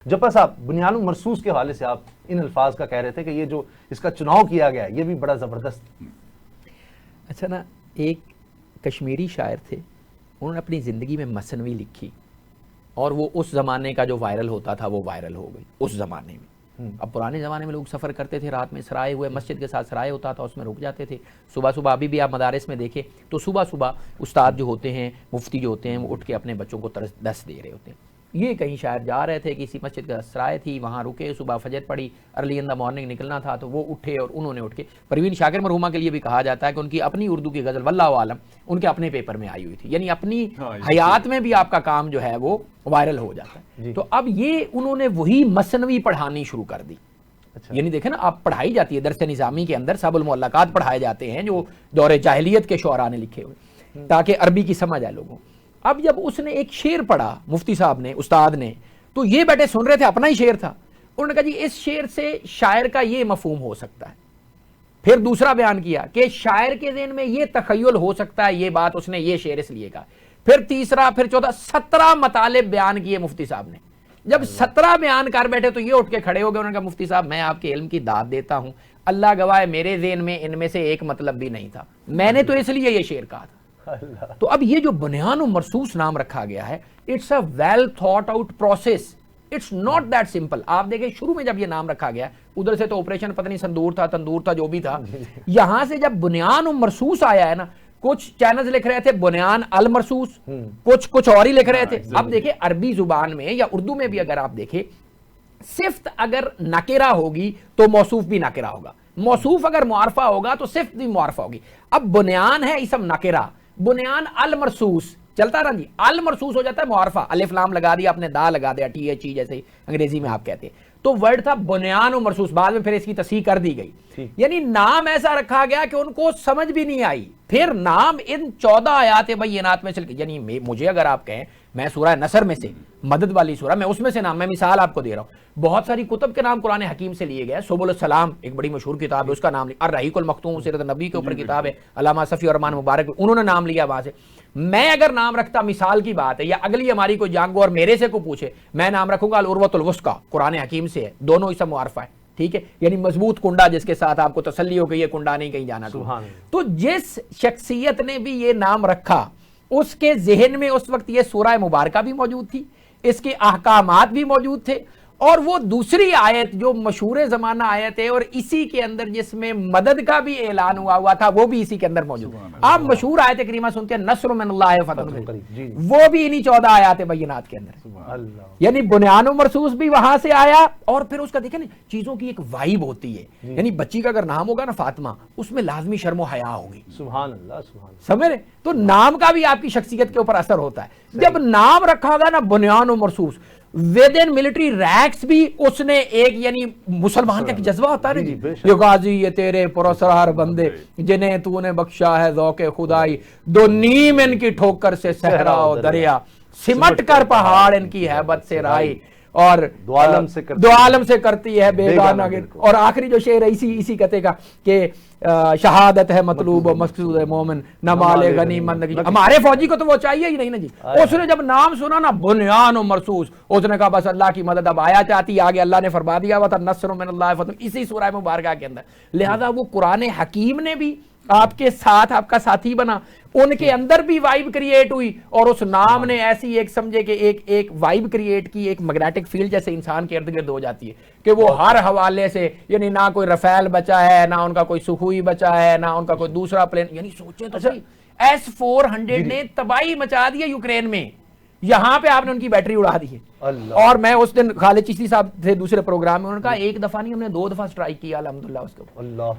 جپا صاحب، بنیان المرصوص کے حوالے سے آپ ان الفاظ کا کہہ رہے تھے کہ یہ جو اس کا چناؤ کیا گیا ہے یہ بھی بڑا زبردست۔ اچھا نا، ایک کشمیری شاعر تھے، انہوں نے اپنی زندگی میں مثنوی لکھی اور وہ اس زمانے کا جو وائرل ہوتا تھا وہ وائرل ہو گئی اس زمانے میں۔ اب پرانے زمانے میں لوگ سفر کرتے تھے، رات میں سرائے ہوئے، مسجد کے ساتھ سرائے ہوتا تھا، اس میں رک جاتے تھے صبح صبح۔ ابھی بھی آپ مدارس میں دیکھیں تو صبح صبح استاد جو ہوتے ہیں، مفتی جو ہوتے ہیں، وہ اٹھ کے اپنے بچوں کو درس دے رہے ہوتے ہیں۔ یہ کہیں شاعر جا رہے تھے، کسی مسجد کا سرائے تھی، وہاں رکے، صبح فجر پڑھی، ارلی ان دا مارننگ نکلنا تھا، تو وہ اٹھے اور انہوں نے اٹھ کے پروین شاکر مرحومہ کے لیے بھی کہا جاتا ہے کہ ان کی اپنی اردو کی غزل واللہ عالم ان کے اپنے پیپر میں آئی ہوئی تھی، یعنی اپنی حیات میں بھی آپ کا کام جو ہے وہ وائرل ہو جاتا ہے۔ تو اب یہ انہوں نے وہی مثنوی پڑھانی شروع کر دی۔ یعنی دیکھیں نا، آپ پڑھائی جاتی ہے درس نظامی کے اندر، سب المعلقات پڑھائے جاتے ہیں جو دور جاہلیت کے شعراء نے لکھے ہوئے، تاکہ عربی کی سمجھ آئے لوگوں۔ اب جب اس نے ایک شعر پڑھا، مفتی صاحب نے، استاد نے، تو یہ بیٹھے سن رہے تھے، اپنا ہی شعر تھا، انہوں نے کہا جی اس شعر سے شاعر کا یہ مفہوم ہو سکتا ہے۔ پھر دوسرا بیان کیا کہ شاعر کے ذہن میں یہ تخیل ہو سکتا ہے، یہ بات اس نے یہ شعر اس لیے کہا۔ پھر تیسرا، پھر چوتھا، 17 مطالب بیان کیے مفتی صاحب نے۔ جب 17 بیان کر بیٹھے تو یہ اٹھ کے کھڑے ہو گئے، انہوں نے کہا مفتی صاحب میں آپ کے علم کی داد دیتا ہوں، اللہ گواہ میرے ذہن میں ان میں سے ایک مطلب بھی نہیں تھا، میں نے تو اس لیے یہ شعر کہا تھا۔ تو اب یہ جو بنیان و مرصوص نام رکھا گیا ہے، it's a well thought out process, it's not that simple. آپ دیکھیں شروع میں جب یہ نام رکھا گیا، ادھر سے تو آپریشن پتہ نہیں سندور تھا، تندور تھا، جو بھی تھا، یہاں سے جب بنیان و مرصوص آیا ہے نا، کچھ چینلز لکھ رہے تھے بنیان المرصوص، کچھ اور ہی لکھ رہے تھے۔ اب دیکھیں عربی زبان میں یا اردو میں بھی اگر آپ دیکھیں، صفت اگر نکرہ ہوگی تو موصوف بھی نکرہ ہوگا، موصوف اگر معرفہ ہوگا تو صفت بھی معرفہ ہوگی۔ اب بنیان ہے اسم نکرہ، بنیان المرصوص چلتا رہا جی، المرصوص ہو جاتا ہے معرفہ، الف لام لگا دیا، اپنے دا لگا دیا، ٹی ایچ ای جیسے انگریزی میں آپ کہتے ہیں، تو ورڈ تھا بنیان و مرصوص، بعد میں پھر اس کی تصحیح کر دی گئی، یعنی نام ایسا رکھا گیا کہ ان کو سمجھ بھی نہیں آئی۔ پھر نام ان 14 آیات بینات میں چل کے، یعنی مجھے اگر آپ کہیں میں سورہ نصر میں سے، مدد والی سورہ، میں اس میں سے نام، میں مثال آپ کو دے رہا ہوں، بہت ساری کتب کے نام قرآن حکیم سے لیے گئے۔ سبل السلام ایک بڑی مشہور کتاب ہے، اس کا نام لیا، الرحیق المختوم سیرت النبی کے اوپر کتاب ہے، علامہ صفی الرحمن مبارک، انہوں نے نام لیا وہاں سے۔ میں اگر نام رکھتا، مثال کی بات ہے، یا اگلی ہماری کوئی جانگو اور میرے سے کو پوچھے، میں نام رکھوں گا العروۃ الوثقیٰ، قرآن حکیم سے ہے، دونوں اسم معرفہ ہے، ٹھیک ہے، یعنی مضبوط کنڈا جس کے ساتھ آپ کو تسلی ہو کہ یہ کنڈا نہیں کہیں جانا۔ تو جس شخصیت نے بھی یہ نام رکھا، اس کے ذہن میں اس وقت یہ سورہ مبارکہ بھی موجود تھی، اس کے احکامات بھی موجود تھے، اور وہ دوسری آیت جو مشہور زمانہ آیت ہے اور اسی کے اندر جس میں مدد کا بھی اعلان ہوا تھا، وہ بھی اسی کے اندر موجود۔ آپ مشہور آیت کریمہ سنتے ہیں، نصر من اللہ فتح قریب، وہ بھی انہی 14 آیات بینات کے اندر، یعنی بنیان و مرصوص بھی وہاں سے آیا۔ اور پھر اس کا دیکھیں نا، چیزوں کی ایک وائب ہوتی ہے، یعنی بچی کا اگر نام ہوگا نا فاطمہ، اس میں لازمی شرم و حیا ہوگی، سبحان اللہ، سبحان اللہ، سمجھ رہے؟ تو نام کا بھی آپ کی شخصیت کے اوپر اثر ہوتا ہے۔ جب نام رکھا گا نا بنیان و مرصوص، ود ان ملٹری ریکس بھی اس نے ایک، یعنی مسلمان کا ایک جذبہ ہوتا ہے نا جی، یہ غازی یہ تیرے پراسرار بندے جنہیں تو نے بخشا ہے ذوق خدائی، دو نیم ان کی ٹھوکر سے صحرا و دریا، سمٹ کر پہاڑ ان کی ہیبت سے رائی، اور دو عالم سے کرتی ہے بیگانہ گر۔ اور آخری جو شعر ہے اسی قطعے کا کہ شہادت ہے مطلوب و مقصود ہے مومن، نہ مال غنیمت۔ ہمارے فوجی کو تو وہ چاہیے ہی نہیں نا جی۔ اس نے جب نام سنا نا بنیان و مرصوص، اس نے کہا بس اللہ کی مدد اب آیا چاہتی، آگے اللہ نے فرما دیا ہوا تھا نصر من اللہ فتح، اسی سورہ مبارکہ کے اندر۔ لہذا وہ قرآن حکیم نے بھی آپ کے ساتھ آپ کا ساتھی بنا، ان کے اندر بھی وائب کریٹ ہوئی، اور اس نام نے ایسی ایک سمجھے کہ ایک وائب کریٹ کی، ایک میگنیٹک فیلڈ جیسے انسان کے ارد گرد ہو جاتی ہے کہ وہ ہر حوالے سے، یعنی نہ کوئی رفیل بچا ہے، نہ ان کا کوئی سخوئی بچا ہے، نہ ان کا کوئی دوسرا پلین، یعنی سوچیں تو صحیح، S-400 نے تباہی مچا دی ہے یوکرین میں، یہاں پہ آپ نے ان کی بیٹری اڑا دی ہے۔ اور میں اس دن خالد چشتی صاحب تھے دوسرے پروگرام میں، انہوں نے کہا ایک دفعہ نہیں، ہم نے 2 دفعہ سٹرائک کیا الحمدللہ اس کے اوپر۔